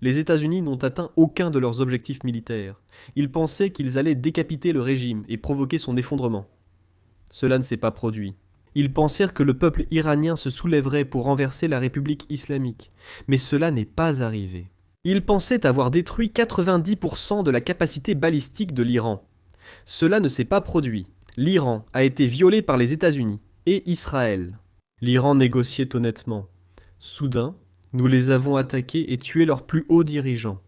Les États-Unis n'ont atteint aucun de leurs objectifs militaires. Ils pensaient qu'ils allaient décapiter le régime et provoquer son effondrement. Cela ne s'est pas produit. Ils pensèrent que le peuple iranien se soulèverait pour renverser la République islamique, mais cela n'est pas arrivé. Ils pensaient avoir détruit 90% de la capacité balistique de l'Iran. Cela ne s'est pas produit. L'Iran a été violé par les États-Unis et Israël. L'Iran négociait honnêtement. Soudain, nous les avons attaqués et tué leurs plus hauts dirigeants.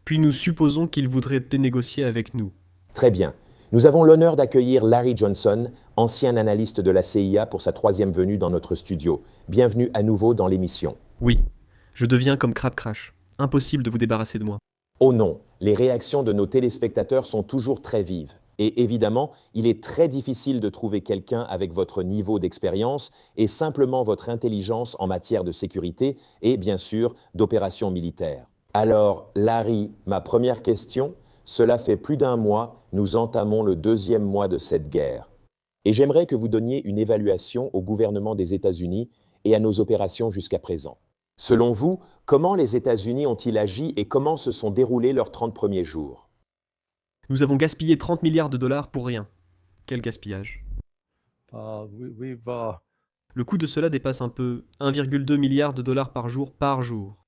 Puis nous supposons qu'ils voudraient négocier avec nous. Très bien. Nous avons l'honneur d'accueillir Larry Johnson, ancien analyste de la CIA pour sa 3e venue dans notre studio. Bienvenue à nouveau dans l'émission. Oui, je deviens comme Crab Crash. Impossible de vous débarrasser de moi. Oh non, les réactions de nos téléspectateurs sont toujours très vives. Et évidemment, il est très difficile de trouver quelqu'un avec votre niveau d'expérience et simplement votre intelligence en matière de sécurité et, bien sûr, d'opérations militaires. Alors, Larry, ma première question, cela fait plus d'1 mois, nous entamons le 2e mois de cette guerre. Et j'aimerais que vous donniez une évaluation au gouvernement des États-Unis et à nos opérations jusqu'à présent. Selon vous, comment les États-Unis ont-ils agi et comment se sont déroulés leurs 30 premiers jours? Nous avons gaspillé 30 milliards de dollars pour rien. Quel gaspillage. Le coût de cela dépasse un peu 1,2 milliard de dollars par jour par jour.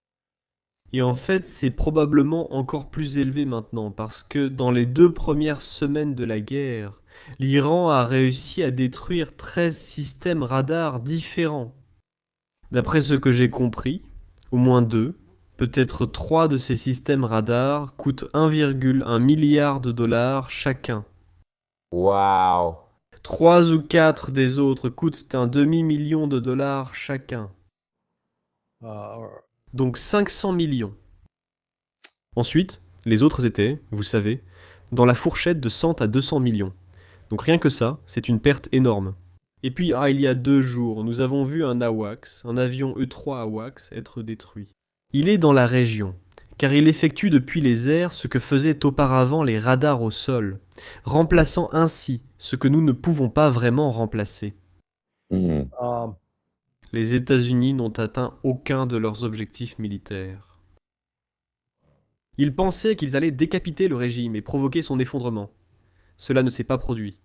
Et en fait, c'est probablement encore plus élevé maintenant, parce que dans les 2 premières semaines de la guerre, l'Iran a réussi à détruire 13 systèmes radars différents. D'après ce que j'ai compris, au moins 2, peut-être 3 de ces systèmes radars coûtent 1,1 milliard de dollars chacun. Waouh! 3 ou 4 des autres coûtent un demi-million de dollars chacun. Donc 500 millions. Ensuite, les autres étaient, vous savez, dans la fourchette de 100 à 200 millions. Donc rien que ça, c'est une perte énorme. Et puis, il y a 2 jours, nous avons vu un AWACS, un avion E-3 AWACS, être détruit. Il est dans la région, car il effectue depuis les airs ce que faisaient auparavant les radars au sol, remplaçant ainsi ce que nous ne pouvons pas vraiment remplacer. Les États-Unis n'ont atteint aucun de leurs objectifs militaires. Ils pensaient qu'ils allaient décapiter le régime et provoquer son effondrement. Cela ne s'est pas produit.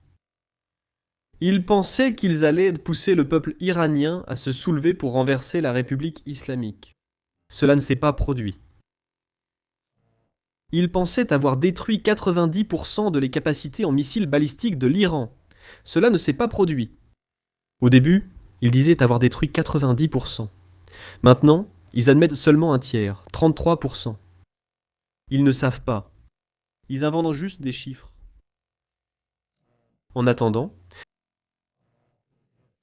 Ils pensaient qu'ils allaient pousser le peuple iranien à se soulever pour renverser la République islamique. Cela ne s'est pas produit. Ils pensaient avoir détruit 90% de les capacités en missiles balistiques de l'Iran. Cela ne s'est pas produit. Au début, ils disaient avoir détruit 90%. Maintenant, ils admettent seulement un tiers, 33%. Ils ne savent pas. Ils inventent juste des chiffres. En attendant,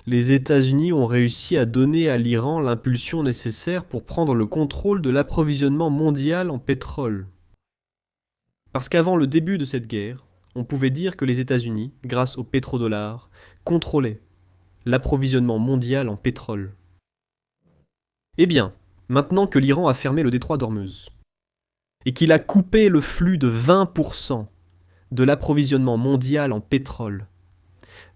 les États-Unis ont réussi à donner à l'Iran l'impulsion nécessaire pour prendre le contrôle de l'approvisionnement mondial en pétrole. Parce qu'avant le début de cette guerre, on pouvait dire que les États-Unis, grâce au pétrodollar, contrôlaient l'approvisionnement mondial en pétrole. Eh bien, maintenant que l'Iran a fermé le détroit d'Ormuz, et qu'il a coupé le flux de 20% de l'approvisionnement mondial en pétrole,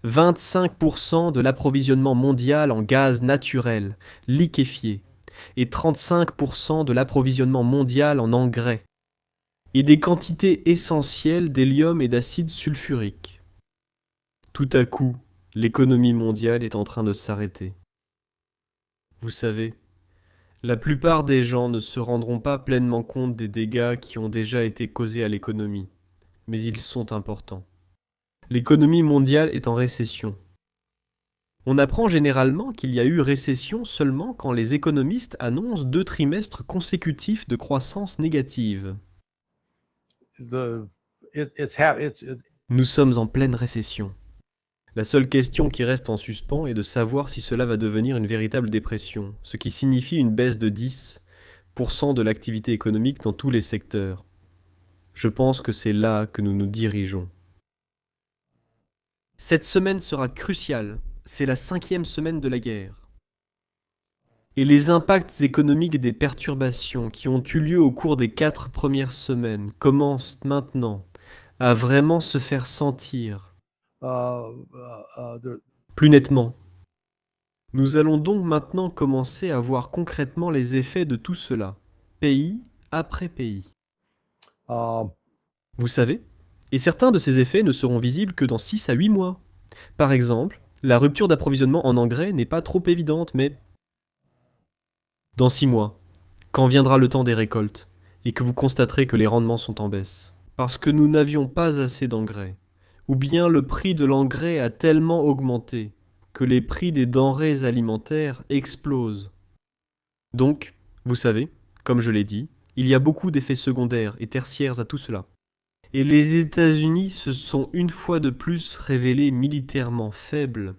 25% de l'approvisionnement mondial en gaz naturel, liquéfié, et 35% de l'approvisionnement mondial en engrais, et des quantités essentielles d'hélium et d'acide sulfurique. Tout à coup, l'économie mondiale est en train de s'arrêter. Vous savez, la plupart des gens ne se rendront pas pleinement compte des dégâts qui ont déjà été causés à l'économie, mais ils sont importants. L'économie mondiale est en récession. On apprend généralement qu'il y a eu récession seulement quand les économistes annoncent 2 trimestres consécutifs de croissance négative. Nous sommes en pleine récession. La seule question qui reste en suspens est de savoir si cela va devenir une véritable dépression, ce qui signifie une baisse de 10% de l'activité économique dans tous les secteurs. Je pense que c'est là que nous nous dirigeons. Cette semaine sera cruciale, c'est la 5e semaine de la guerre. Et les impacts économiques des perturbations qui ont eu lieu au cours des 4 premières semaines commencent maintenant à vraiment se faire sentir plus nettement. Nous allons donc maintenant commencer à voir concrètement les effets de tout cela, pays après pays. Uh, Vous savez? Et certains de ces effets ne seront visibles que dans 6 à 8 mois. Par exemple, la rupture d'approvisionnement en engrais n'est pas trop évidente, mais dans 6 mois, quand viendra le temps des récoltes, et que vous constaterez que les rendements sont en baisse, parce que nous n'avions pas assez d'engrais, ou bien le prix de l'engrais a tellement augmenté que les prix des denrées alimentaires explosent. Donc, vous savez, comme je l'ai dit, il y a beaucoup d'effets secondaires et tertiaires à tout cela. Et les États-Unis se sont une fois de plus révélés militairement faibles.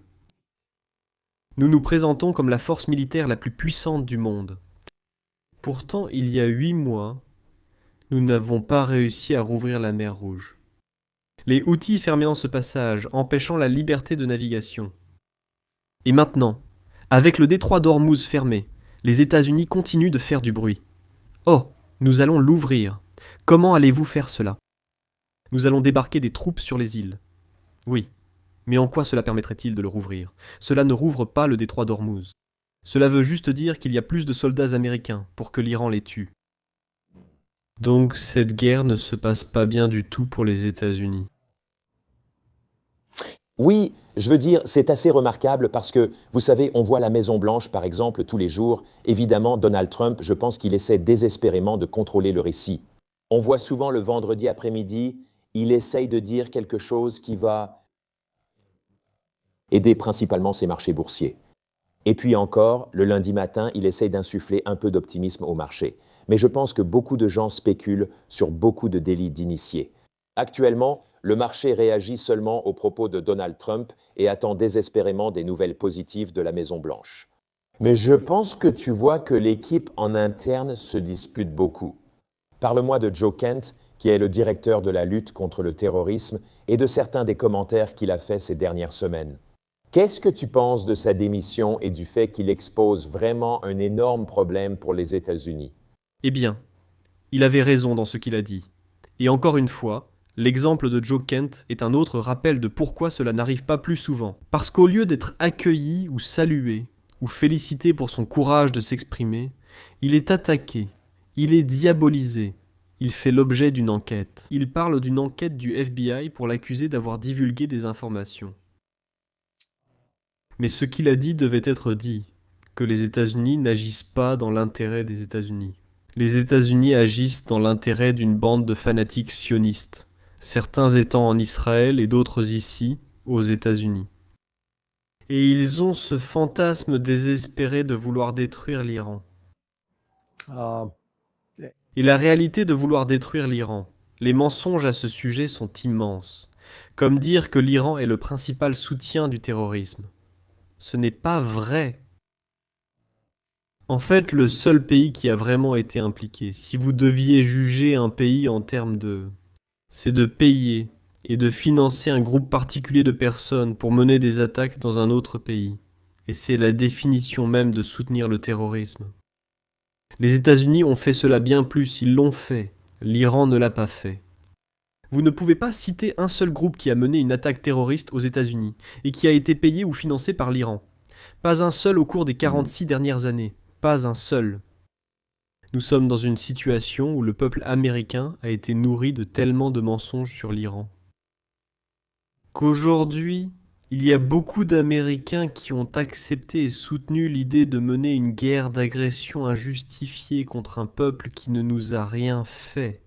Nous nous présentons comme la force militaire la plus puissante du monde. Pourtant, il y a 8 mois, nous n'avons pas réussi à rouvrir la mer Rouge. Les Houthis fermant ce passage, empêchant la liberté de navigation. Et maintenant, avec le détroit d'Ormuz fermé, les États-Unis continuent de faire du bruit. Oh, nous allons l'ouvrir. Comment allez-vous faire cela? Nous allons débarquer des troupes sur les îles. Oui, mais en quoi cela permettrait-il de le rouvrir? Cela ne rouvre pas le détroit d'Ormuz. Cela veut juste dire qu'il y a plus de soldats américains pour que l'Iran les tue. Donc cette guerre ne se passe pas bien du tout pour les États-Unis. Oui, je veux dire, c'est assez remarquable parce que, vous savez, on voit la Maison-Blanche, par exemple, tous les jours. Évidemment, Donald Trump, je pense qu'il essaie désespérément de contrôler le récit. On voit souvent le vendredi après-midi, il essaye de dire quelque chose qui va aider principalement ses marchés boursiers. Et puis encore, le lundi matin, il essaye d'insuffler un peu d'optimisme au marché. Mais je pense que beaucoup de gens spéculent sur beaucoup de délits d'initiés. Actuellement, le marché réagit seulement aux propos de Donald Trump et attend désespérément des nouvelles positives de la Maison-Blanche. Mais je pense que tu vois que l'équipe en interne se dispute beaucoup. Parle-moi de Joe Kent, qui est le directeur de la lutte contre le terrorisme, et de certains des commentaires qu'il a faits ces dernières semaines. Qu'est-ce que tu penses de sa démission et du fait qu'il expose vraiment un énorme problème pour les États-Unis? Eh bien, il avait raison dans ce qu'il a dit. Et encore une fois, l'exemple de Joe Kent est un autre rappel de pourquoi cela n'arrive pas plus souvent. Parce qu'au lieu d'être accueilli ou salué, ou félicité pour son courage de s'exprimer, il est attaqué, il est diabolisé, il fait l'objet d'une enquête. Il parle d'une enquête du FBI pour l'accuser d'avoir divulgué des informations. Mais ce qu'il a dit devait être dit, que les États-Unis n'agissent pas dans l'intérêt des États-Unis. Les États-Unis agissent dans l'intérêt d'une bande de fanatiques sionistes, certains étant en Israël et d'autres ici, aux États-Unis. Et ils ont ce fantasme désespéré de vouloir détruire l'Iran. Et la réalité de vouloir détruire l'Iran, les mensonges à ce sujet sont immenses, comme dire que l'Iran est le principal soutien du terrorisme. Ce n'est pas vrai. En fait, le seul pays qui a vraiment été impliqué, si vous deviez juger un pays en termes de... c'est de payer et de financer un groupe particulier de personnes pour mener des attaques dans un autre pays. Et c'est la définition même de soutenir le terrorisme. Les États-Unis ont fait cela bien plus, ils l'ont fait. L'Iran ne l'a pas fait. Vous ne pouvez pas citer un seul groupe qui a mené une attaque terroriste aux États-Unis et qui a été payé ou financé par l'Iran. Pas un seul au cours des 46 dernières années. Pas un seul. Nous sommes dans une situation où le peuple américain a été nourri de tellement de mensonges sur l'Iran. Qu'aujourd'hui, il y a beaucoup d'Américains qui ont accepté et soutenu l'idée de mener une guerre d'agression injustifiée contre un peuple qui ne nous a rien fait.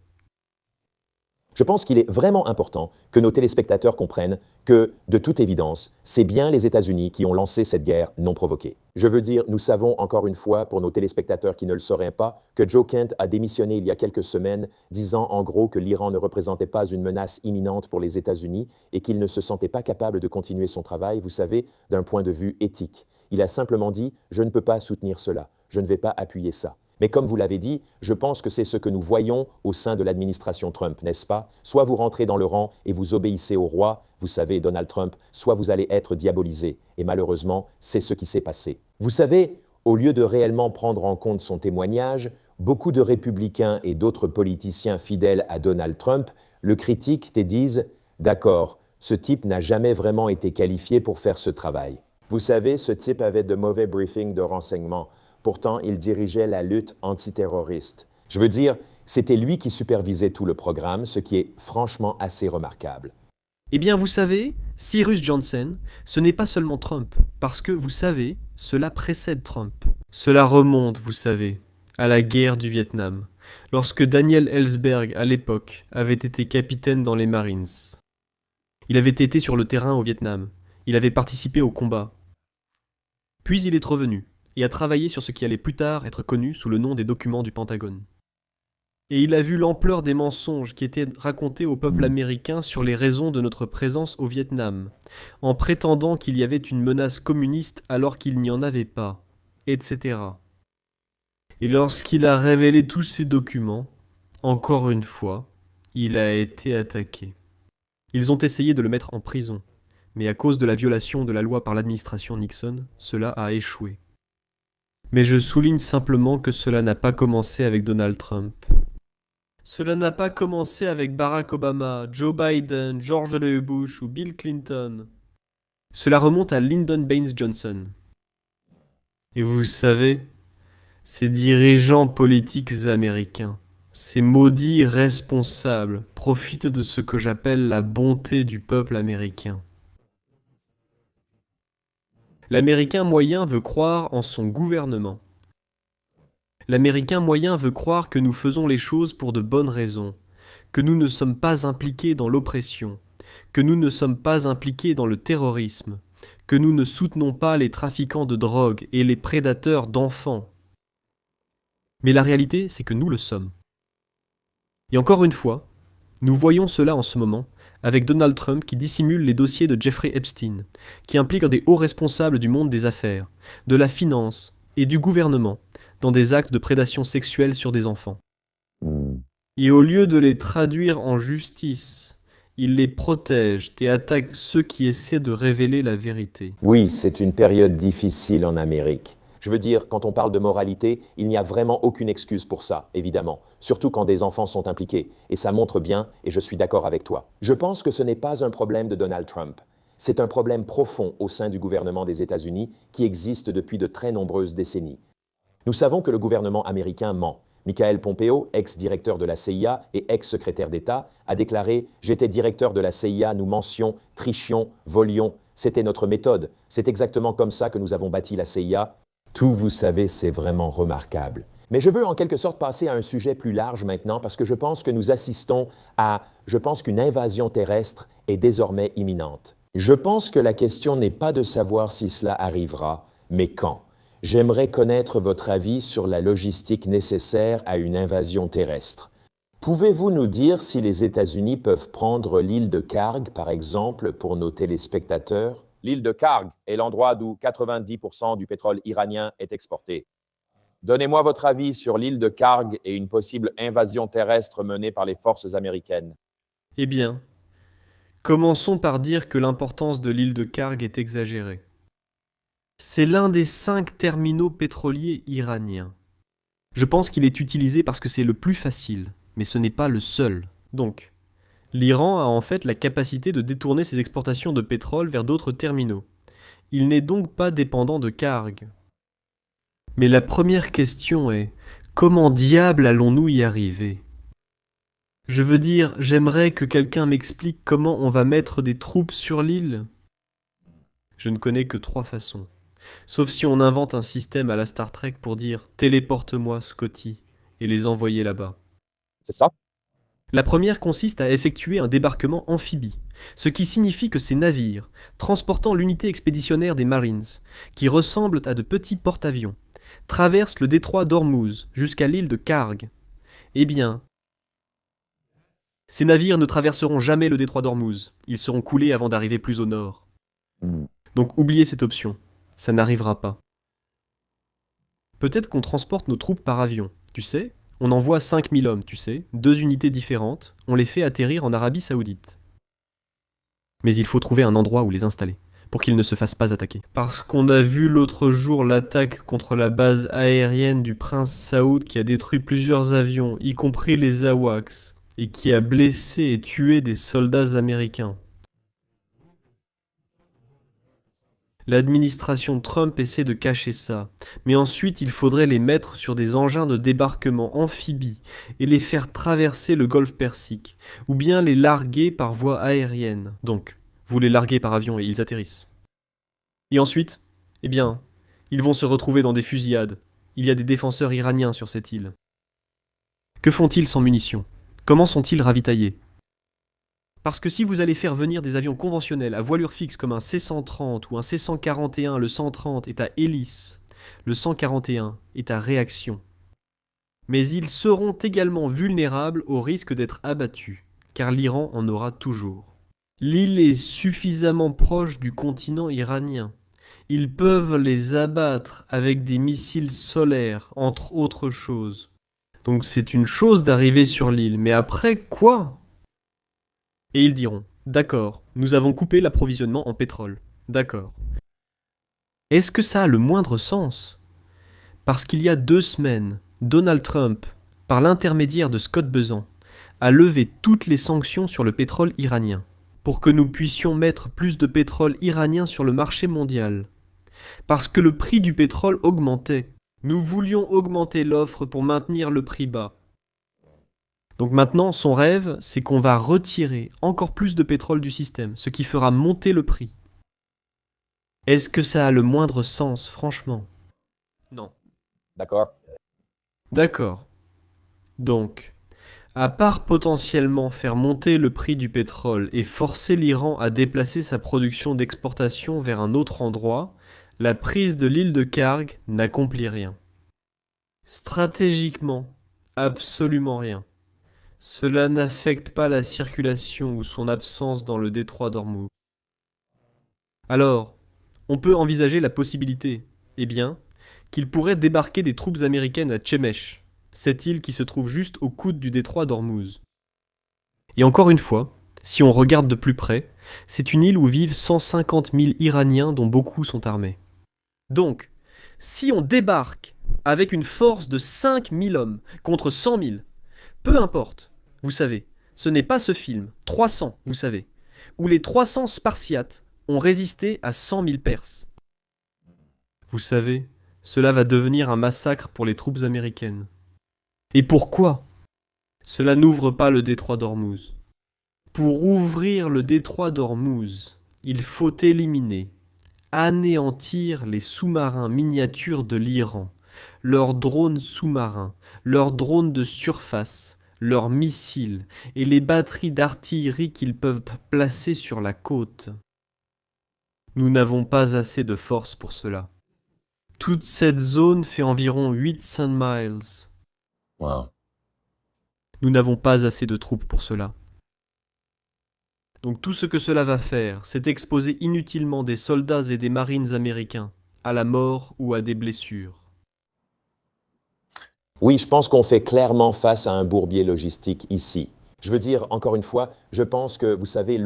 Je pense qu'il est vraiment important que nos téléspectateurs comprennent que, de toute évidence, c'est bien les États-Unis qui ont lancé cette guerre non provoquée. Je veux dire, nous savons encore une fois, pour nos téléspectateurs qui ne le sauraient pas, que Joe Kent a démissionné il y a quelques semaines, disant en gros que l'Iran ne représentait pas une menace imminente pour les États-Unis et qu'il ne se sentait pas capable de continuer son travail, vous savez, d'un point de vue éthique. Il a simplement dit « Je ne peux pas soutenir cela, je ne vais pas appuyer ça ». Mais comme vous l'avez dit, je pense que c'est ce que nous voyons au sein de l'administration Trump, n'est-ce pas? Soit vous rentrez dans le rang et vous obéissez au roi, vous savez, Donald Trump, soit vous allez être diabolisé. Et malheureusement, c'est ce qui s'est passé. Vous savez, au lieu de réellement prendre en compte son témoignage, beaucoup de républicains et d'autres politiciens fidèles à Donald Trump le critiquent et disent « D'accord, ce type n'a jamais vraiment été qualifié pour faire ce travail. » Vous savez, ce type avait de mauvais briefings de renseignements. Pourtant, il dirigeait la lutte antiterroriste. Je veux dire, C'était lui qui supervisait tout le programme, ce qui est franchement assez remarquable. Eh bien, vous savez, Cyrus Johnson, ce n'est pas seulement Trump, parce que, vous savez, cela précède Trump. Cela remonte, vous savez, à la guerre du Vietnam, lorsque Daniel Ellsberg, à l'époque, avait été capitaine dans les Marines. Il avait été sur le terrain au Vietnam, il avait participé au combat. Puis il est revenu, et a travaillé sur ce qui allait plus tard être connu sous le nom des documents du Pentagone. Et il a vu l'ampleur des mensonges qui étaient racontés au peuple américain sur les raisons de notre présence au Vietnam, en prétendant qu'il y avait une menace communiste alors qu'il n'y en avait pas, etc. Et lorsqu'il a révélé tous ces documents, encore une fois, il a été attaqué. Ils ont essayé de le mettre en prison, mais à cause de la violation de la loi par l'administration Nixon, cela a échoué. Mais je souligne simplement que cela n'a pas commencé avec Donald Trump. Cela n'a pas commencé avec Barack Obama, Joe Biden, George W. Bush ou Bill Clinton. Cela remonte à Lyndon Baines Johnson. Et vous savez, ces dirigeants politiques américains, ces maudits responsables, profitent de ce que j'appelle la bonté du peuple américain. L'Américain moyen veut croire en son gouvernement. L'Américain moyen veut croire que nous faisons les choses pour de bonnes raisons, que nous ne sommes pas impliqués dans l'oppression, que nous ne sommes pas impliqués dans le terrorisme, que nous ne soutenons pas les trafiquants de drogue et les prédateurs d'enfants. Mais la réalité, c'est que nous le sommes. Et encore une fois, nous voyons cela en ce moment avec Donald Trump qui dissimule les dossiers de Jeffrey Epstein, qui impliquent des hauts responsables du monde des affaires, de la finance et du gouvernement, dans des actes de prédation sexuelle sur des enfants. Et au lieu de les traduire en justice, il les protège et attaque ceux qui essaient de révéler la vérité. Oui, c'est une période difficile en Amérique. Je veux dire, quand on parle de moralité, il n'y a vraiment aucune excuse pour ça, évidemment, surtout quand des enfants sont impliqués, et ça montre bien, et je suis d'accord avec toi. Je pense que ce n'est pas un problème de Donald Trump. C'est un problème profond au sein du gouvernement des États-Unis qui existe depuis de très nombreuses décennies. Nous savons que le gouvernement américain ment. Michael Pompeo, ex-directeur de la CIA et ex-secrétaire d'État, a déclaré « J'étais directeur de la CIA, nous mentions, trichions, volions. C'était notre méthode. C'est exactement comme ça que nous avons bâti la CIA. » Tout, vous savez, c'est vraiment remarquable. Mais je veux en quelque sorte passer à un sujet plus large maintenant parce que je pense que nous assistons à… Je pense qu'une invasion terrestre est désormais imminente. Je pense que la question n'est pas de savoir si cela arrivera, mais quand. J'aimerais connaître votre avis sur la logistique nécessaire à une invasion terrestre. Pouvez-vous nous dire si les États-Unis peuvent prendre l'île de Karg, par exemple, pour nos téléspectateurs? L'île de Karg est l'endroit d'où 90% du pétrole iranien est exporté. Donnez-moi votre avis sur l'île de Karg et une possible invasion terrestre menée par les forces américaines. Eh bien, commençons par dire que l'importance de l'île de Karg est exagérée. C'est l'un des 5 terminaux pétroliers iraniens. Je pense qu'il est utilisé parce que c'est le plus facile, mais ce n'est pas le seul. Donc, l'Iran a en fait la capacité de détourner ses exportations de pétrole vers d'autres terminaux. Il n'est donc pas dépendant de Karg. Mais la première question est, comment diable allons-nous y arriver ? Je veux dire, j'aimerais que quelqu'un m'explique comment on va mettre des troupes sur l'île. Je ne connais que 3 façons. Sauf si on invente un système à la Star Trek pour dire « Téléporte-moi, Scotty » et les envoyer là-bas. C'est ça? La première consiste à effectuer un débarquement amphibie, ce qui signifie que ces navires, transportant l'unité expéditionnaire des Marines, qui ressemblent à de petits porte-avions, traversent le détroit d'Ormuz jusqu'à l'île de Karg. Eh bien, ces navires ne traverseront jamais le détroit d'Ormuz, ils seront coulés avant d'arriver plus au nord. Donc oubliez cette option. Ça n'arrivera pas. Peut-être qu'on transporte nos troupes par avion, tu sais. On envoie 5000 hommes, tu sais, 2 unités différentes, on les fait atterrir en Arabie Saoudite. Mais il faut trouver un endroit où les installer, pour qu'ils ne se fassent pas attaquer. Parce qu'on a vu l'autre jour l'attaque contre la base aérienne du prince Saoud qui a détruit plusieurs avions, y compris les AWACS, et qui a blessé et tué des soldats américains. L'administration Trump essaie de cacher ça, mais ensuite il faudrait les mettre sur des engins de débarquement amphibies et les faire traverser le golfe Persique, ou bien les larguer par voie aérienne. Donc, vous les larguez par avion et ils atterrissent. Et ensuite, eh bien, ils vont se retrouver dans des fusillades. Il y a des défenseurs iraniens sur cette île. Que font-ils sans munitions? Comment sont-ils ravitaillés? Parce que si vous allez faire venir des avions conventionnels à voilure fixe comme un C-130 ou un C-141, le 130 est à hélice, le 141 est à réaction. Mais ils seront également vulnérables au risque d'être abattus, car l'Iran en aura toujours. L'île est suffisamment proche du continent iranien. Ils peuvent les abattre avec des missiles solaires, entre autres choses. Donc c'est une chose d'arriver sur l'île, mais après quoi? Et ils diront, d'accord, nous avons coupé l'approvisionnement en pétrole. D'accord. Est-ce que ça a le moindre sens? Parce qu'il y a 2 semaines, Donald Trump, par l'intermédiaire de Scott Bessent, a levé toutes les sanctions sur le pétrole iranien, pour que nous puissions mettre plus de pétrole iranien sur le marché mondial. Parce que le prix du pétrole augmentait. Nous voulions augmenter l'offre pour maintenir le prix bas. Donc maintenant, son rêve, c'est qu'on va retirer encore plus de pétrole du système, ce qui fera monter le prix. Est-ce que ça a le moindre sens, franchement? Non. D'accord? D'accord. Donc, à part potentiellement faire monter le prix du pétrole et forcer l'Iran à déplacer sa production d'exportation vers un autre endroit, la prise de l'île de Karg n'accomplit rien. Stratégiquement, absolument rien. Cela n'affecte pas la circulation ou son absence dans le détroit d'Ormuz. Alors, on peut envisager la possibilité, eh bien, qu'il pourrait débarquer des troupes américaines à Tchemesh, cette île qui se trouve juste au coude du détroit d'Ormuz. Et encore une fois, si on regarde de plus près, c'est une île où vivent 150 000 Iraniens dont beaucoup sont armés. Donc, si on débarque avec une force de 5 000 hommes contre 100 000, peu importe, vous savez, ce n'est pas ce film, 300, vous savez, où les 300 Spartiates ont résisté à 100 000 Perses. Vous savez, cela va devenir un massacre pour les troupes américaines. Et pourquoi? Cela n'ouvre pas le détroit d'Ormuz. Pour ouvrir le détroit d'Ormuz, il faut éliminer, anéantir les sous-marins miniatures de l'Iran, leurs drones sous-marins, leurs drones de surface, leurs missiles et les batteries d'artillerie qu'ils peuvent placer sur la côte. Nous n'avons pas assez de force pour cela. Toute cette zone fait environ 800 miles. Wow. Nous n'avons pas assez de troupes pour cela. Donc tout ce que cela va faire, c'est exposer inutilement des soldats et des marines américains à la mort ou à des blessures. Oui, je pense qu'on fait clairement face à un bourbier logistique ici. Je veux dire, encore une fois, je pense que, vous savez,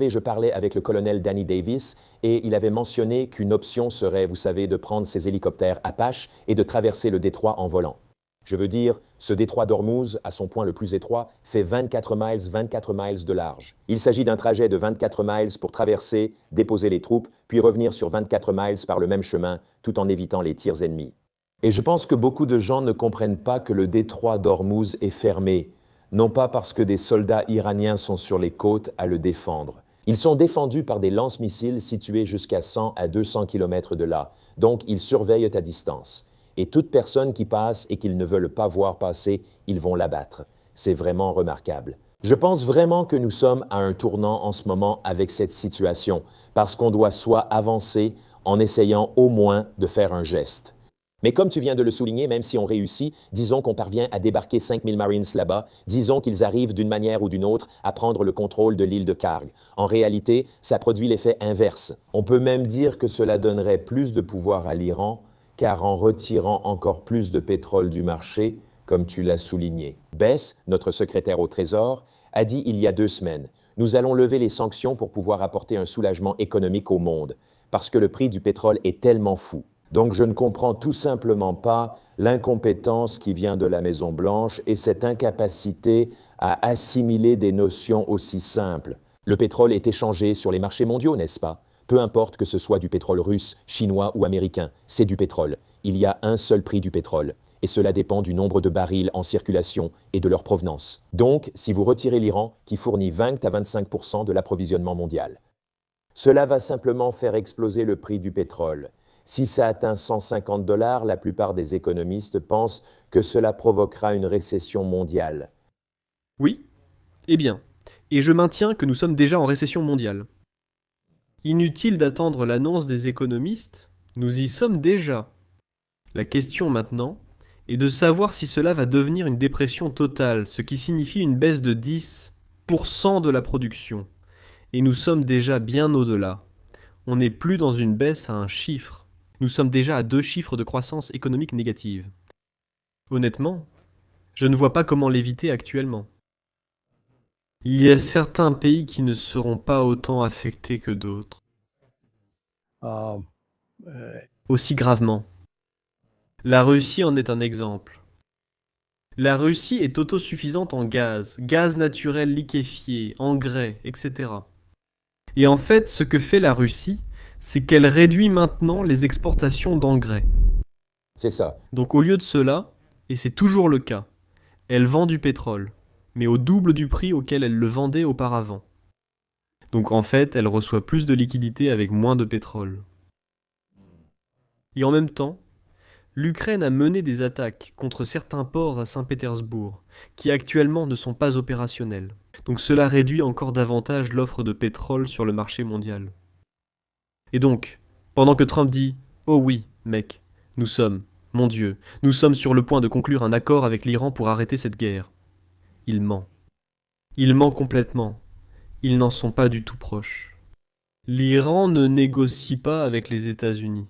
je parlais avec le colonel Danny Davis et il avait mentionné qu'une option serait, vous savez, de prendre ces hélicoptères Apache et de traverser le détroit en volant. Je veux dire, ce détroit d'Ormuz, à son point le plus étroit, fait 24 miles de large. Il s'agit d'un trajet de 24 miles pour traverser, déposer les troupes, puis revenir sur 24 miles par le même chemin, tout en évitant les tirs ennemis. Et je pense que beaucoup de gens ne comprennent pas que le détroit d'Ormuz est fermé, non pas parce que des soldats iraniens sont sur les côtes à le défendre. Ils sont défendus par des lance-missiles situés jusqu'à 100 à 200 km de là, donc ils surveillent à distance. Et toute personne qui passe et qu'ils ne veulent pas voir passer, ils vont l'abattre. C'est vraiment remarquable. Je pense vraiment que nous sommes à un tournant en ce moment avec cette situation, parce qu'on doit soit avancer en essayant au moins de faire un geste. Mais comme tu viens de le souligner, même si on réussit, disons qu'on parvient à débarquer 5000 Marines là-bas, disons qu'ils arrivent d'une manière ou d'une autre à prendre le contrôle de l'île de Karg. En réalité, ça produit l'effet inverse. On peut même dire que cela donnerait plus de pouvoir à l'Iran, car en retirant encore plus de pétrole du marché, comme tu l'as souligné. Bess, notre secrétaire au Trésor, a dit il y a 2 semaines, « Nous allons lever les sanctions pour pouvoir apporter un soulagement économique au monde, parce que le prix du pétrole est tellement fou. » Donc je ne comprends tout simplement pas l'incompétence qui vient de la Maison-Blanche et cette incapacité à assimiler des notions aussi simples. Le pétrole est échangé sur les marchés mondiaux, n'est-ce pas? Peu importe que ce soit du pétrole russe, chinois ou américain, c'est du pétrole. Il y a un seul prix du pétrole. Et cela dépend du nombre de barils en circulation et de leur provenance. Donc, si vous retirez l'Iran, qui fournit 20 à 25% de l'approvisionnement mondial, cela va simplement faire exploser le prix du pétrole. Si ça atteint 150 $, la plupart des économistes pensent que cela provoquera une récession mondiale. Oui? Eh bien, et je maintiens que nous sommes déjà en récession mondiale. Inutile d'attendre l'annonce des économistes, nous y sommes déjà. La question maintenant est de savoir si cela va devenir une dépression totale, ce qui signifie une baisse de 10% de la production. Et nous sommes déjà bien au-delà. On n'est plus dans une baisse à un chiffre. Nous sommes déjà à 2 chiffres de croissance économique négative. Honnêtement, je ne vois pas comment l'éviter actuellement. Il y a certains pays qui ne seront pas autant affectés que d'autres. Aussi gravement. La Russie en est un exemple. La Russie est autosuffisante en gaz naturel liquéfié, engrais, etc. Et en fait, ce que fait la Russie, c'est qu'elle réduit maintenant les exportations d'engrais. C'est ça. Donc au lieu de cela, et c'est toujours le cas, elle vend du pétrole, mais au double du prix auquel elle le vendait auparavant. Donc en fait, elle reçoit plus de liquidités avec moins de pétrole. Et en même temps, l'Ukraine a mené des attaques contre certains ports à Saint-Pétersbourg, qui actuellement ne sont pas opérationnels. Donc cela réduit encore davantage l'offre de pétrole sur le marché mondial. Et donc, pendant que Trump dit « Oh oui, mec, nous sommes, mon Dieu, nous sommes sur le point de conclure un accord avec l'Iran pour arrêter cette guerre », il ment. Il ment complètement. Ils n'en sont pas du tout proches. L'Iran ne négocie pas avec les États-Unis.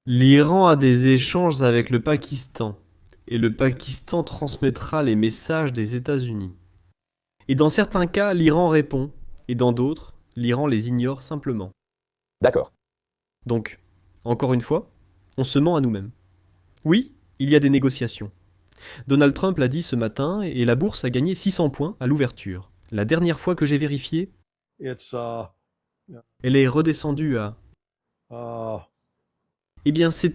L'Iran a des échanges avec le Pakistan, et le Pakistan transmettra les messages des États-Unis. Et dans certains cas, l'Iran répond, et dans d'autres, l'Iran les ignore simplement. D'accord. Donc, encore une fois, on se ment à nous-mêmes. Oui, il y a des négociations. Donald Trump l'a dit ce matin, et la bourse a gagné 600 points à l'ouverture. La dernière fois que j'ai vérifié, elle est redescendue à... Eh bien, c'est,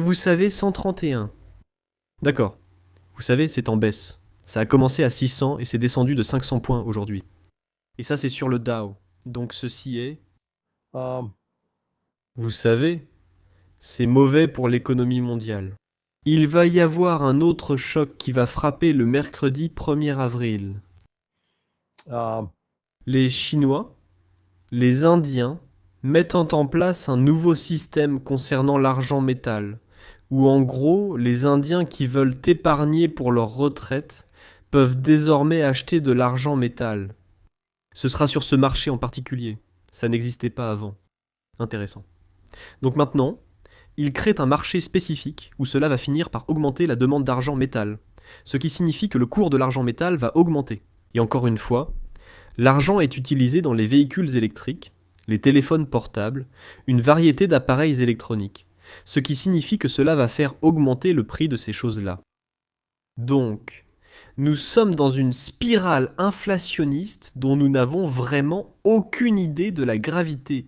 vous savez, 131. D'accord. Vous savez, c'est en baisse. Ça a commencé à 600 et c'est descendu de 500 points aujourd'hui. Et ça, c'est sur le Dow. Donc ceci est... Vous savez, c'est mauvais pour l'économie mondiale. Il va y avoir un autre choc qui va frapper le mercredi 1er avril. Les Chinois, les Indiens, mettant en place un nouveau système concernant l'argent métal, où en gros, les Indiens qui veulent épargner pour leur retraite peuvent désormais acheter de l'argent métal. Ce sera sur ce marché en particulier. Ça n'existait pas avant. Intéressant. Donc maintenant, ils créent un marché spécifique où cela va finir par augmenter la demande d'argent métal, ce qui signifie que le cours de l'argent métal va augmenter. Et encore une fois, l'argent est utilisé dans les véhicules électriques, les téléphones portables, une variété d'appareils électroniques, ce qui signifie que cela va faire augmenter le prix de ces choses-là. Donc, nous sommes dans une spirale inflationniste dont nous n'avons vraiment aucune idée de la gravité.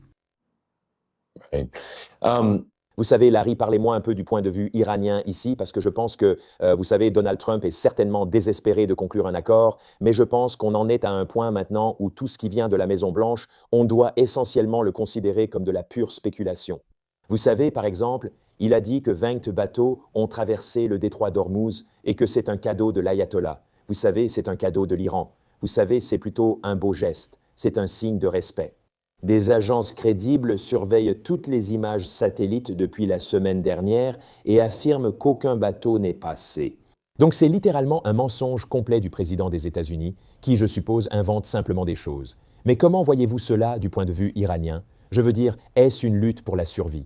Vous savez, Larry, parlez-moi un peu du point de vue iranien ici, parce que je pense que, vous savez, Donald Trump est certainement désespéré de conclure un accord, mais je pense qu'on en est à un point maintenant où tout ce qui vient de la Maison-Blanche, on doit essentiellement le considérer comme de la pure spéculation. Vous savez, par exemple, il a dit que 20 bateaux ont traversé le détroit d'Ormuz et que c'est un cadeau de l'ayatollah. Vous savez, c'est un cadeau de l'Iran. Vous savez, c'est plutôt un beau geste. C'est un signe de respect. Des agences crédibles surveillent toutes les images satellites depuis la semaine dernière et affirment qu'aucun bateau n'est passé. Donc c'est littéralement un mensonge complet du président des États-Unis, qui, je suppose, invente simplement des choses. Mais comment voyez-vous cela du point de vue iranien? Je veux dire, est-ce une lutte pour la survie?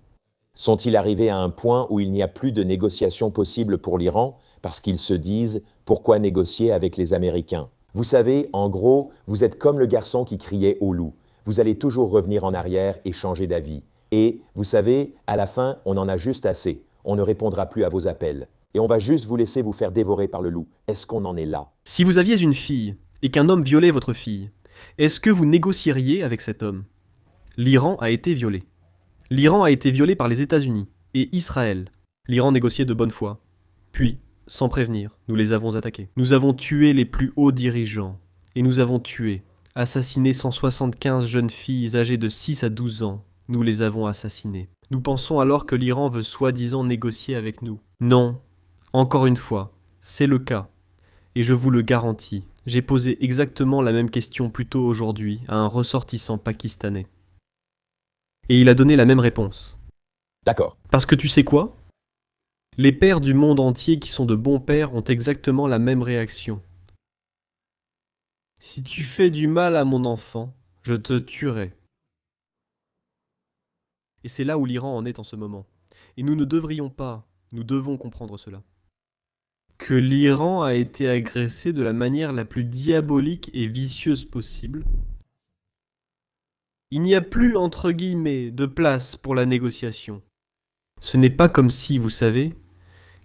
Sont-ils arrivés à un point où il n'y a plus de négociations possibles pour l'Iran parce qu'ils se disent « pourquoi négocier avec les Américains ?» Vous savez, en gros, vous êtes comme le garçon qui criait au loup. Vous allez toujours revenir en arrière et changer d'avis. Et, vous savez, à la fin, on en a juste assez. On ne répondra plus à vos appels. Et on va juste vous laisser vous faire dévorer par le loup. Est-ce qu'on en est là? Si vous aviez une fille et qu'un homme violait votre fille, est-ce que vous négocieriez avec cet homme? L'Iran a été violé. L'Iran a été violé par les États-Unis et Israël. L'Iran négociait de bonne foi. Puis, sans prévenir, nous les avons attaqués. Nous avons tué les plus hauts dirigeants. Et nous avons tué, assassiné 175 jeunes filles âgées de 6 à 12 ans. Nous les avons assassinées. Nous pensons alors que l'Iran veut soi-disant négocier avec nous. Non, encore une fois, c'est le cas. Et je vous le garantis, j'ai posé exactement la même question plus tôt aujourd'hui à un ressortissant pakistanais. Et il a donné la même réponse. D'accord. Parce que tu sais quoi ? Les pères du monde entier qui sont de bons pères ont exactement la même réaction. Si tu fais du mal à mon enfant, je te tuerai. Et c'est là où l'Iran en est en ce moment. Et nous ne devrions pas, nous devons comprendre cela. Que l'Iran a été agressé de la manière la plus diabolique et vicieuse possible. Il n'y a plus, entre guillemets, de place pour la négociation. Ce n'est pas comme si, vous savez,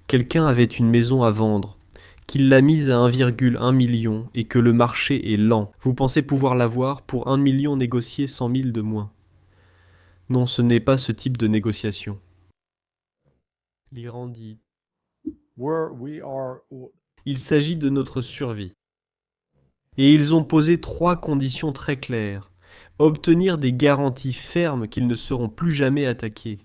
quelqu'un avait une maison à vendre, qu'il l'a mise à 1,1 million et que le marché est lent. Vous pensez pouvoir l'avoir pour 1 million négocié 100 000 de moins. Non, ce n'est pas ce type de négociation. L'Iran dit: il s'agit de notre survie. Et ils ont posé 3 conditions très claires. Obtenir des garanties fermes qu'ils ne seront plus jamais attaqués.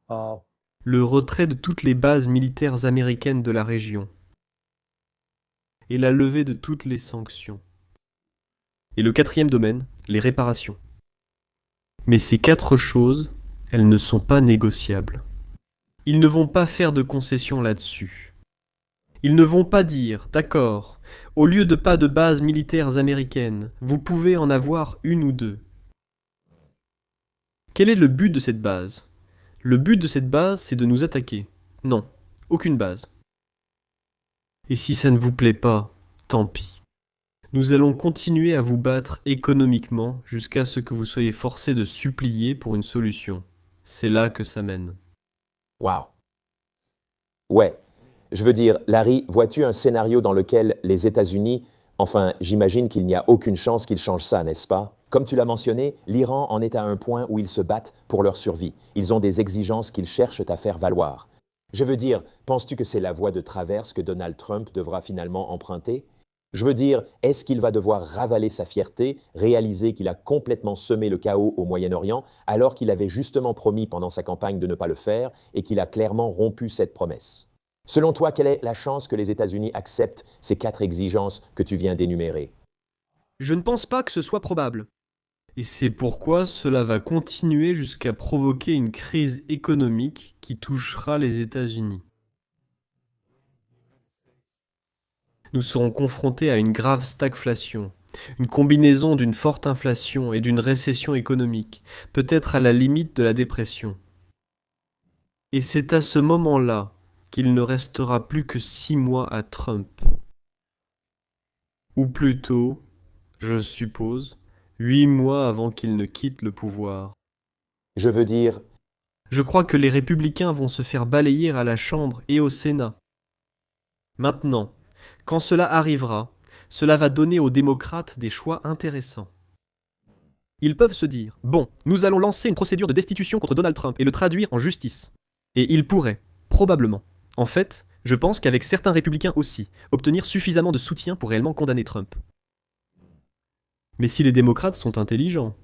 Le retrait de toutes les bases militaires américaines de la région. Et la levée de toutes les sanctions. Et le 4e domaine, les réparations. Mais ces 4 choses, elles ne sont pas négociables. Ils ne vont pas faire de concessions là-dessus. Ils ne vont pas dire, d'accord, au lieu de pas de bases militaires américaines, vous pouvez en avoir 1 ou 2. Quel est le but de cette base ? Le but de cette base, c'est de nous attaquer. Non, aucune base. Et si ça ne vous plaît pas, tant pis. Nous allons continuer à vous battre économiquement jusqu'à ce que vous soyez forcés de supplier pour une solution. C'est là que ça mène. Waouh. Ouais. Je veux dire, Larry, vois-tu un scénario dans lequel les États-Unis, enfin, j'imagine qu'il n'y a aucune chance qu'ils changent ça, n'est-ce pas? Comme tu l'as mentionné, l'Iran en est à un point où ils se battent pour leur survie. Ils ont des exigences qu'ils cherchent à faire valoir. Je veux dire, penses-tu que c'est la voie de traverse que Donald Trump devra finalement emprunter? Je veux dire, est-ce qu'il va devoir ravaler sa fierté, réaliser qu'il a complètement semé le chaos au Moyen-Orient, alors qu'il avait justement promis pendant sa campagne de ne pas le faire et qu'il a clairement rompu cette promesse? Selon toi, quelle est la chance que les États-Unis acceptent ces 4 exigences que tu viens d'énumérer? Je ne pense pas que ce soit probable. Et c'est pourquoi cela va continuer jusqu'à provoquer une crise économique qui touchera les États-Unis. Nous serons confrontés à une grave stagflation, une combinaison d'une forte inflation et d'une récession économique, peut-être à la limite de la dépression. Et c'est à ce moment-là qu'il ne restera plus que 6 mois à Trump. Ou plutôt, je suppose, 8 mois avant qu'il ne quitte le pouvoir. Je veux dire, Je crois que les républicains vont se faire balayer à la Chambre et au Sénat. Maintenant, quand cela arrivera, cela va donner aux démocrates des choix intéressants. Ils peuvent se dire, bon, nous allons lancer une procédure de destitution contre Donald Trump et le traduire en justice. Et ils pourraient, probablement, en fait, je pense qu'avec certains républicains aussi, obtenir suffisamment de soutien pour réellement condamner Trump. Mais si les démocrates sont intelligents,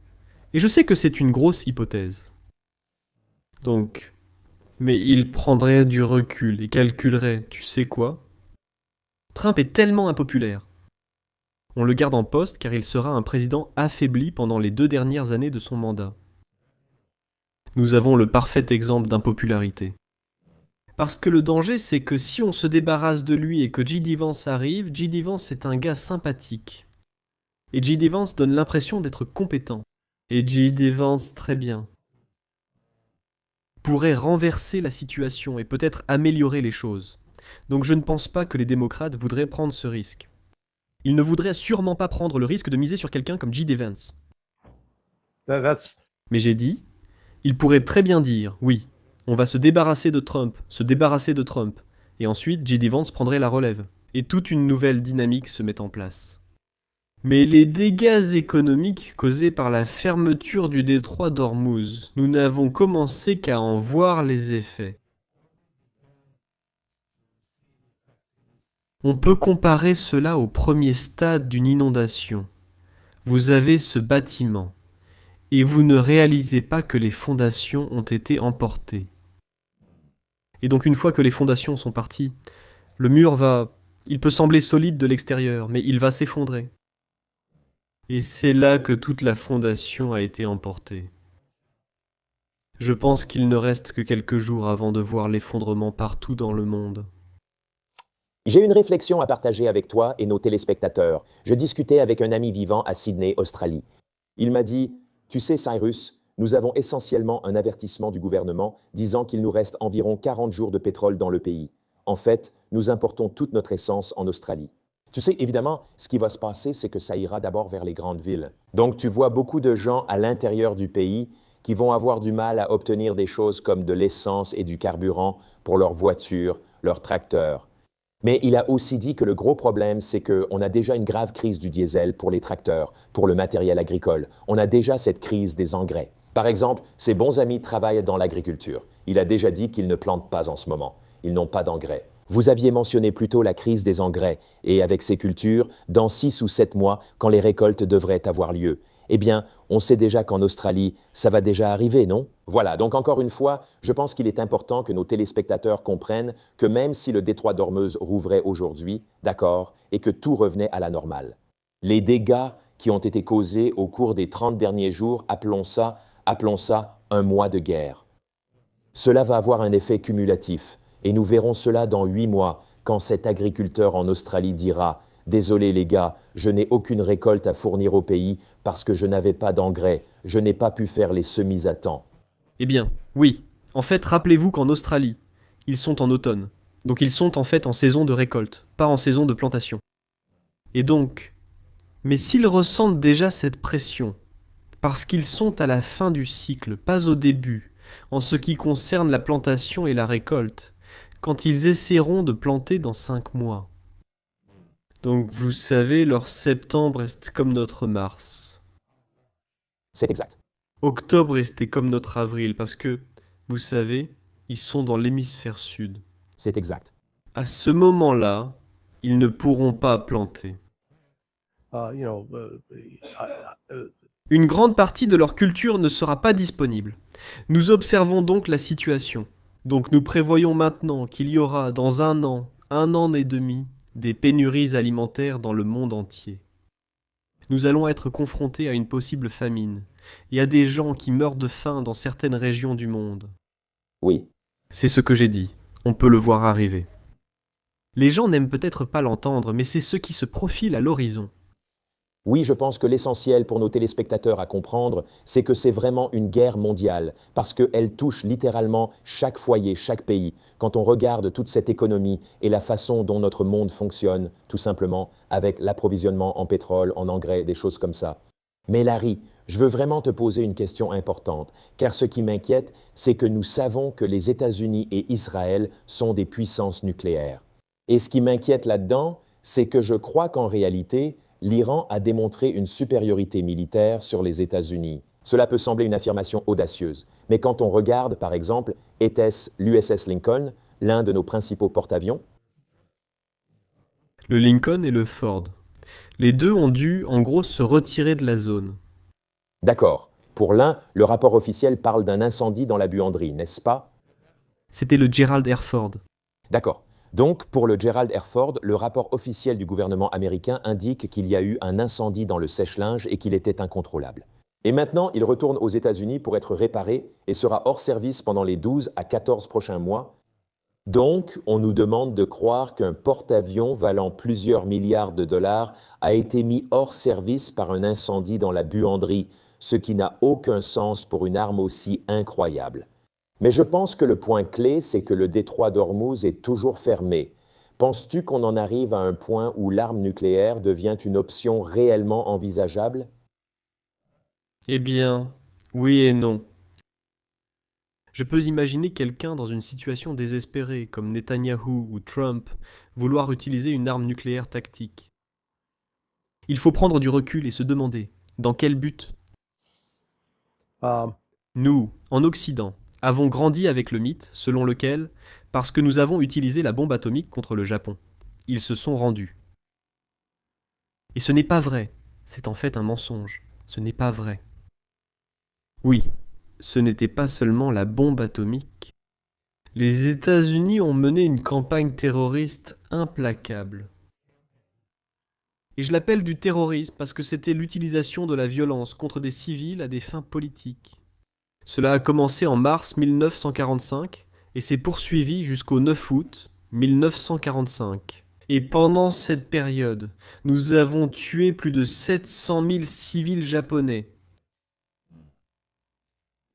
et je sais que c'est une grosse hypothèse. Donc, mais ils prendraient du recul et calculeraient, tu sais quoi ? Trump est tellement impopulaire. On le garde en poste car il sera un président affaibli pendant les 2 dernières années de son mandat. Nous avons le parfait exemple d'impopularité. Parce que le danger, c'est que si on se débarrasse de lui et que J.D. Vance arrive, J.D. Vance est un gars sympathique. Et J.D. Vance donne l'impression d'être compétent. Et J.D. Vance, très bien, pourrait renverser la situation et peut-être améliorer les choses. Donc je ne pense pas que les démocrates voudraient prendre ce risque. Ils ne voudraient sûrement pas prendre le risque de miser sur quelqu'un comme J.D. Vance. Mais j'ai dit, ils pourraient très bien dire, oui, on va se débarrasser de Trump, et ensuite J.D. Vance prendrait la relève. Et toute une nouvelle dynamique se met en place. Mais les dégâts économiques causés par la fermeture du détroit d'Ormuz, nous n'avons commencé qu'à en voir les effets. On peut comparer cela au premier stade d'une inondation. Vous avez ce bâtiment, et vous ne réalisez pas que les fondations ont été emportées. Et donc une fois que les fondations sont parties, le mur il peut sembler solide de l'extérieur, mais il va s'effondrer. Et c'est là que toute la fondation a été emportée. Je pense qu'il ne reste que quelques jours avant de voir l'effondrement partout dans le monde. J'ai une réflexion à partager avec toi et nos téléspectateurs. Je discutais avec un ami vivant à Sydney, Australie. Il m'a dit, « Tu sais, Cyrus, nous avons essentiellement un avertissement du gouvernement disant qu'il nous reste environ 40 jours de pétrole dans le pays. En fait, nous importons toute notre essence en Australie. » Tu sais, évidemment, ce qui va se passer, c'est que ça ira d'abord vers les grandes villes. Donc, tu vois beaucoup de gens à l'intérieur du pays qui vont avoir du mal à obtenir des choses comme de l'essence et du carburant pour leurs voitures, leurs tracteurs. Mais il a aussi dit que le gros problème, c'est qu'on a déjà une grave crise du diesel pour les tracteurs, pour le matériel agricole. On a déjà cette crise des engrais. Par exemple, ses bons amis travaillent dans l'agriculture. Il a déjà dit qu'ils ne plantent pas en ce moment. Ils n'ont pas d'engrais. Vous aviez mentionné plus tôt la crise des engrais, et avec ces cultures, dans 6 ou 7 mois, quand les récoltes devraient avoir lieu. Eh bien, on sait déjà qu'en Australie, ça va déjà arriver, non? Voilà, donc encore une fois, je pense qu'il est important que nos téléspectateurs comprennent que même si le détroit d'Ormuz rouvrait aujourd'hui, d'accord, et que tout revenait à la normale, les dégâts qui ont été causés au cours des 30 derniers jours, appelons ça un mois de guerre. Cela va avoir un effet cumulatif, et nous verrons cela dans 8 mois, quand cet agriculteur en Australie dira « Désolé les gars, je n'ai aucune récolte à fournir au pays parce que je n'avais pas d'engrais, je n'ai pas pu faire les semis à temps. » Eh bien, oui. En fait, rappelez-vous qu'en Australie, ils sont en automne. Donc ils sont en fait en saison de récolte, pas en saison de plantation. Et donc, mais s'ils ressentent déjà cette pression, parce qu'ils sont à la fin du cycle, pas au début, en ce qui concerne la plantation et la récolte, quand ils essaieront de planter dans 5 mois. Donc vous savez, leur septembre est comme notre mars. C'est exact. Octobre est comme notre avril, parce que, vous savez, ils sont dans l'hémisphère sud. C'est exact. À ce moment-là, ils ne pourront pas planter. Une grande partie de leur culture ne sera pas disponible. Nous observons donc la situation. Donc nous prévoyons maintenant qu'il y aura dans un an et demi, des pénuries alimentaires dans le monde entier. Nous allons être confrontés à une possible famine, et à des gens qui meurent de faim dans certaines régions du monde. Oui. C'est ce que j'ai dit, on peut le voir arriver. Les gens n'aiment peut-être pas l'entendre, mais c'est ce qui se profile à l'horizon. Oui, je pense que l'essentiel pour nos téléspectateurs à comprendre, c'est que c'est vraiment une guerre mondiale, parce qu'elle touche littéralement chaque foyer, chaque pays. Quand on regarde toute cette économie et la façon dont notre monde fonctionne, tout simplement, avec l'approvisionnement en pétrole, en engrais, des choses comme ça. Mais Larry, je veux vraiment te poser une question importante, car ce qui m'inquiète, c'est que nous savons que les États-Unis et Israël sont des puissances nucléaires. Et ce qui m'inquiète là-dedans, c'est que je crois qu'en réalité, l'Iran a démontré une supériorité militaire sur les États-Unis. Cela peut sembler une affirmation audacieuse, mais quand on regarde, par exemple, était-ce l'USS Lincoln, l'un de nos principaux porte-avions? Le Lincoln et le Ford. Les deux ont dû, en gros, se retirer de la zone. D'accord. Pour l'un, le rapport officiel parle d'un incendie dans la buanderie, n'est-ce pas? C'était le Gerald R. Ford. D'accord. Donc, pour le Gerald R. Ford, le rapport officiel du gouvernement américain indique qu'il y a eu un incendie dans le sèche-linge et qu'il était incontrôlable. Et maintenant, il retourne aux États-Unis pour être réparé et sera hors service pendant les 12 à 14 prochains mois. Donc, on nous demande de croire qu'un porte-avions valant plusieurs milliards de dollars a été mis hors service par un incendie dans la buanderie, ce qui n'a aucun sens pour une arme aussi incroyable. Mais je pense que le point clé, c'est que le détroit d'Ormuz est toujours fermé. Penses-tu qu'on en arrive à un point où l'arme nucléaire devient une option réellement envisageable? Eh bien, oui et non. Je peux imaginer quelqu'un dans une situation désespérée, comme Netanyahou ou Trump, vouloir utiliser une arme nucléaire tactique. Il faut prendre du recul et se demander, dans quel but? Um, Nous, en Occident, avons grandi avec le mythe selon lequel, parce que nous avons utilisé la bombe atomique contre le Japon, ils se sont rendus. Et ce n'est pas vrai, c'est en fait un mensonge, ce n'est pas vrai. Oui, ce n'était pas seulement la bombe atomique. Les États-Unis ont mené une campagne terroriste implacable. Et je l'appelle du terrorisme parce que c'était l'utilisation de la violence contre des civils à des fins politiques. Cela a commencé en mars 1945 et s'est poursuivi jusqu'au 9 août 1945. Et pendant cette période, nous avons tué plus de 700 000 civils japonais.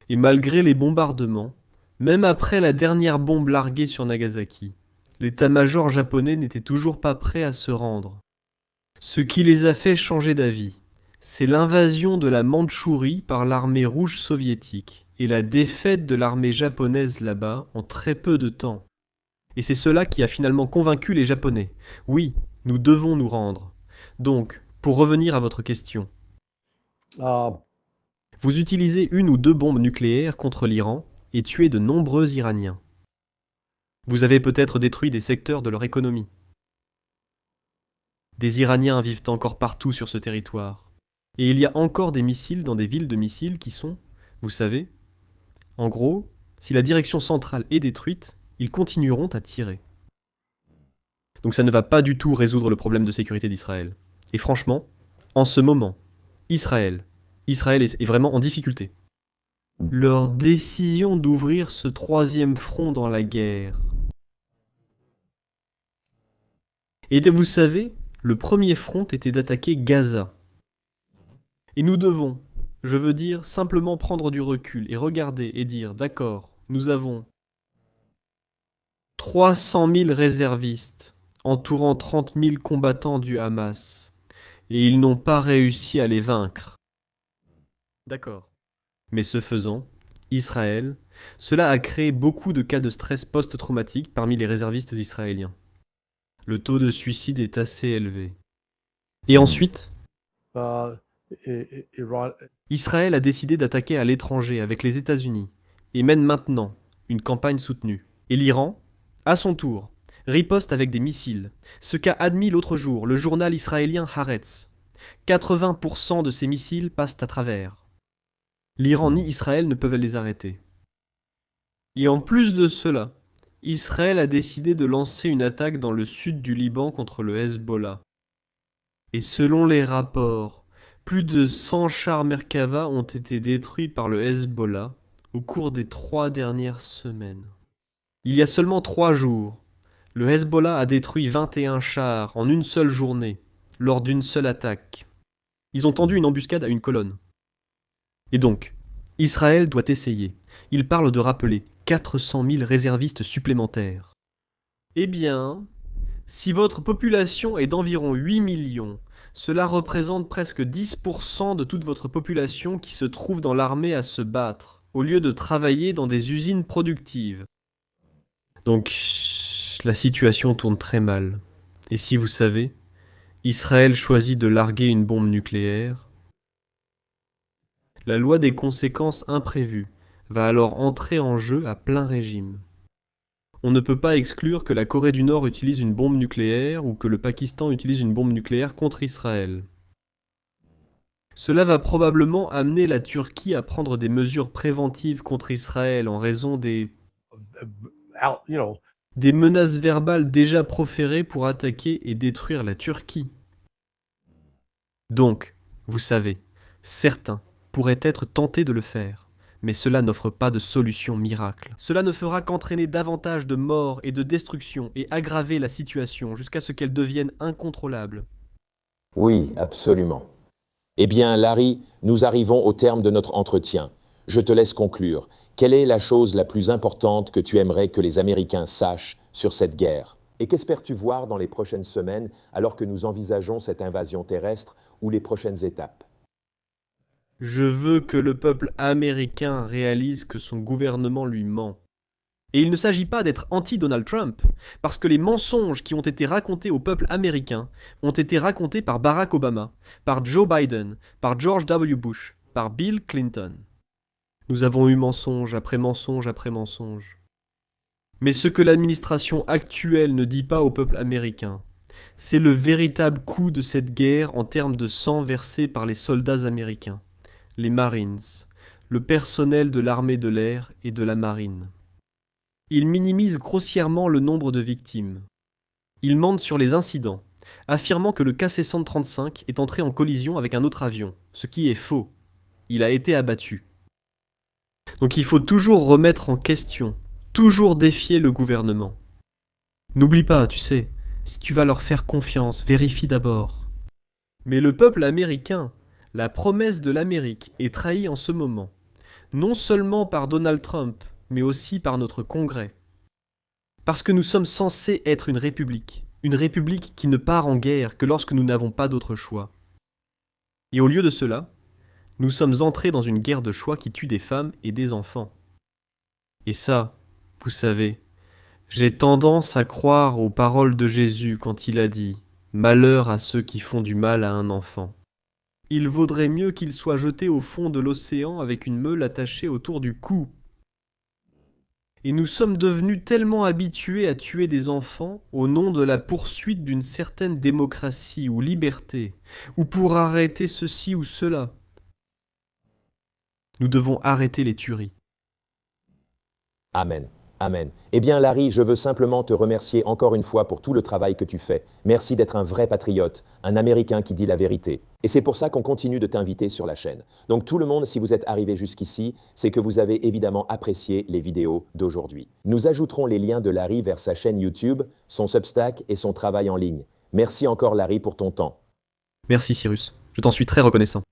Et malgré les bombardements, même après la dernière bombe larguée sur Nagasaki, l'état-major japonais n'était toujours pas prêt à se rendre. Ce qui les a fait changer d'avis, c'est l'invasion de la Mandchourie par l'armée rouge soviétique et la défaite de l'armée japonaise là-bas en très peu de temps. Et c'est cela qui a finalement convaincu les Japonais. Oui, nous devons nous rendre. Donc, pour revenir à votre question, uh, vous utilisez une ou deux bombes nucléaires contre l'Iran et tuez de nombreux Iraniens. Vous avez peut-être détruit des secteurs de leur économie. Des Iraniens vivent encore partout sur ce territoire. Et il y a encore des missiles dans des villes de missiles qui sont, vous savez, en gros, si la direction centrale est détruite, ils continueront à tirer. Donc ça ne va pas du tout résoudre le problème de sécurité d'Israël. Et franchement, en ce moment, Israël est vraiment en difficulté. Leur décision d'ouvrir ce troisième front dans la guerre. Et vous savez, le premier front était d'attaquer Gaza. Et nous devons, je veux dire, simplement prendre du recul et regarder et dire, d'accord, nous avons 300 000 réservistes entourant 30 000 combattants du Hamas, et ils n'ont pas réussi à les vaincre. D'accord. Mais ce faisant, Israël, cela a créé beaucoup de cas de stress post-traumatique parmi les réservistes israéliens. Le taux de suicide est assez élevé. Et ensuite, uh, Iran, Israël a décidé d'attaquer à l'étranger avec les États-Unis, et mène maintenant une campagne soutenue. Et l'Iran, à son tour, riposte avec des missiles, ce qu'a admis l'autre jour le journal israélien Haaretz. 80% de ces missiles passent à travers. L'Iran ni Israël ne peuvent les arrêter. Et en plus de cela, Israël a décidé de lancer une attaque dans le sud du Liban contre le Hezbollah. Et selon les rapports, plus de 100 chars Merkava ont été détruits par le Hezbollah au cours des 3 dernières semaines. Il y a seulement 3 jours, le Hezbollah a détruit 21 chars en une seule journée, lors d'une seule attaque. Ils ont tendu une embuscade à une colonne. Et donc, Israël doit essayer. Il parle de rappeler 400 000 réservistes supplémentaires. Eh bien, si votre population est d'environ 8 millions, cela représente presque 10% de toute votre population qui se trouve dans l'armée à se battre, au lieu de travailler dans des usines productives. Donc, la situation tourne très mal. Et si vous savez, Israël choisit de larguer une bombe nucléaire, la loi des conséquences imprévues va alors entrer en jeu à plein régime. On ne peut pas exclure que la Corée du Nord utilise une bombe nucléaire ou que le Pakistan utilise une bombe nucléaire contre Israël. Cela va probablement amener la Turquie à prendre des mesures préventives contre Israël en raison des menaces verbales déjà proférées pour attaquer et détruire la Turquie. Donc, vous savez, certains pourraient être tentés de le faire. Mais cela n'offre pas de solution miracle. Cela ne fera qu'entraîner davantage de morts et de destruction et aggraver la situation jusqu'à ce qu'elle devienne incontrôlable. Oui, absolument. Eh bien, Larry, nous arrivons au terme de notre entretien. Je te laisse conclure. Quelle est la chose la plus importante que tu aimerais que les Américains sachent sur cette guerre? Et qu'espères-tu voir dans les prochaines semaines alors que nous envisageons cette invasion terrestre ou les prochaines étapes? Je veux que le peuple américain réalise que son gouvernement lui ment. Et il ne s'agit pas d'être anti-Donald Trump, parce que les mensonges qui ont été racontés au peuple américain ont été racontés par Barack Obama, par Joe Biden, par George W. Bush, par Bill Clinton. Nous avons eu mensonge après mensonge après mensonge. Mais ce que l'administration actuelle ne dit pas au peuple américain, c'est le véritable coût de cette guerre en termes de sang versé par les soldats américains, les Marines, le personnel de l'armée de l'air et de la marine. Ils minimisent grossièrement le nombre de victimes. Ils mentent sur les incidents, affirmant que le KC-135 est entré en collision avec un autre avion, ce qui est faux. Il a été abattu. Donc il faut toujours remettre en question, toujours défier le gouvernement. N'oublie pas, tu sais, si tu vas leur faire confiance, vérifie d'abord. Mais le peuple américain, la promesse de l'Amérique est trahie en ce moment, non seulement par Donald Trump, mais aussi par notre Congrès. Parce que nous sommes censés être une république qui ne part en guerre que lorsque nous n'avons pas d'autre choix. Et au lieu de cela, nous sommes entrés dans une guerre de choix qui tue des femmes et des enfants. Et ça, vous savez, j'ai tendance à croire aux paroles de Jésus quand il a dit « Malheur à ceux qui font du mal à un enfant ». Il vaudrait mieux qu'il soit jeté au fond de l'océan avec une meule attachée autour du cou. Et nous sommes devenus tellement habitués à tuer des enfants au nom de la poursuite d'une certaine démocratie ou liberté, ou pour arrêter ceci ou cela. Nous devons arrêter les tueries. Amen. Amen. Eh bien, Larry, je veux simplement te remercier encore une fois pour tout le travail que tu fais. Merci d'être un vrai patriote, un Américain qui dit la vérité. Et c'est pour ça qu'on continue de t'inviter sur la chaîne. Donc tout le monde, si vous êtes arrivé jusqu'ici, c'est que vous avez évidemment apprécié les vidéos d'aujourd'hui. Nous ajouterons les liens de Larry vers sa chaîne YouTube, son Substack et son travail en ligne. Merci encore, Larry, pour ton temps. Merci Cyrus, je t'en suis très reconnaissant.